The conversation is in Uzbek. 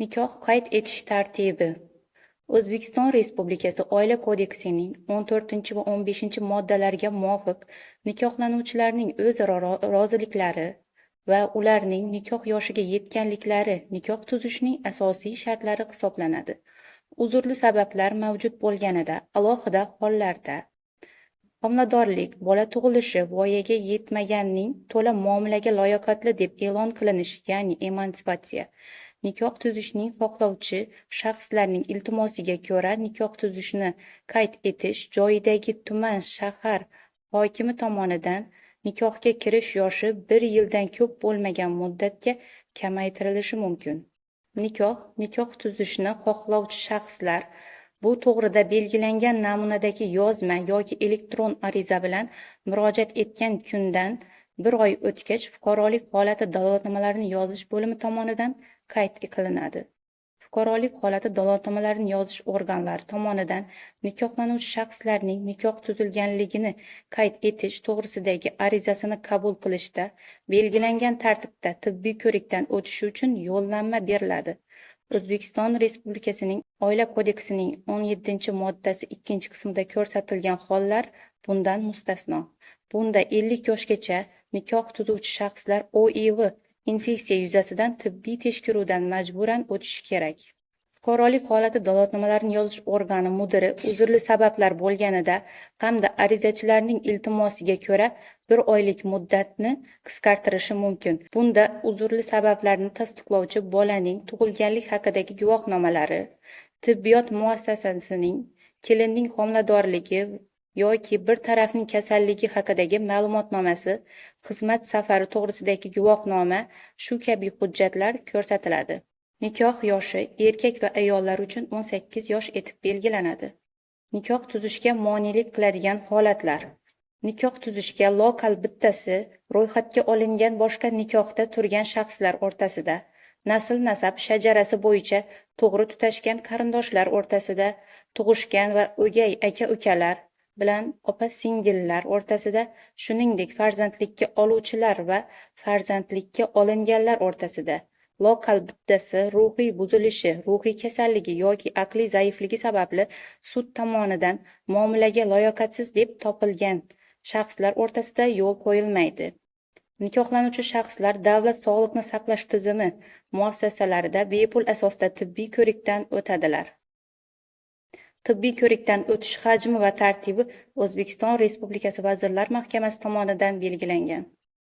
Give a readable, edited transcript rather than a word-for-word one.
Nikoh qayd etish tartibi. O'zbekiston Respublikasi Oila kodeksining 14 va 15 moddalariga muvofiq nikohlanuvchilarning o'zaro roziliklari va ularning nikoh yoshiga yetganliklari nikoh tuzishning asosiy shartlari hisoblanadi. Uzrli sabablar mavjud bo'lganida, alohida hollarda homiladorlik, bola tug'ilishi, voyaga yetmaganning to'la muomalaga layoqatli deb e'lon qilinishi, ya'ni emansipatsiya, nikoh tuzishning xohlovchi shaxslarning iltimosiga ko'ra nikoh tuzishni qayd etish joyidagi tuman shahar hokimi tomonidan nikohga kirish yoshi 1 yildan ko'p bo'lmagan muddatga kamaytirilishi mumkin. Nikoh tuzishni xohlovchi shaxslar bu to'g'rida belgilangan namunadagi yozma yoki elektron ariza bilan murojaat etgan kundan 1 oy o'tgach fuqarolik holati dalolatnomalarini yozish bo'limi tomonidan qayd qilinadi. Fuqarolik holati dalolatnomalarini yozish organlari tomonidan nikohlanuvchi shaxslarning nikoh tuzilganligini qayd etish to'g'risidagi arizasini qabul qilishda belgilangan tartibda tibbiy ko'rikdan o'tishi uchun yo'llanma beriladi. O'zbekiston Respublikasining Oila kodeksining 17-moddasi 2-qismida ko'rsatilgan hollar bundan mustasno. Bunda 50 yoshgacha nikoh tuzuvchi shaxslar OIV infeksiya yuzasidan tibbiy tekshiruvdan majburan o'tishi kerak. Fuqarolik holati dalolatnomalarini yozish organi mudiri uzrli sabablar bo'lganida hamda arizachilarning iltimosiga ko'ra 1 oylik muddatni qisqartirishi mumkin. Bunda uzrli sabablarni tasdiqlovchi bolaning tug'ilganlik haqidagi guvohnomalari, tibbiyot muassasasining, kelinning homiladorligi yoki bir tarafning kasalligi haqidagi ma'lumotnomasi, xizmat safari to'g'risidagi guvohnoma, shu kabi hujjatlar ko'rsatiladi. Nikoh yoshi erkak va ayollar uchun 18 yosh etib belgilanadi. Nikoh tuzishga monelik qiladigan holatlar. Nikoh tuzishga lokal bittasi ro'yxatga olingan boshqa nikohda turgan shaxslar o'rtasida, nasl-nasab shajarasi bo'yicha to'g'ri tutashgan qarindoshlar o'rtasida, tug'ishgan va o'gay aka-ukalar bilan opa-singillar o'rtasida, shuningdek farzandlikka oluvchilar va farzandlikka olinganlar o'rtasida, lokal bittasi ruhiy buzilishi, ruhiy kasalligi yoki aqliy zaifligi sababli sud tomonidan muomalaga layoqatsiz deb topilgan shaxslar o'rtasida yo'l qo'yilmaydi. Nikohlanuvchi shaxslar davlat sog'liqni saqlash tizimi muassasalarida bepul asosda tibbiy ko'rikdan o'tadilar. Tibbiy ko'rikdan o'tish hajmi va tartibi O'zbekiston Respublikasi Vazirlar Mahkamasi tomonidan belgilangan.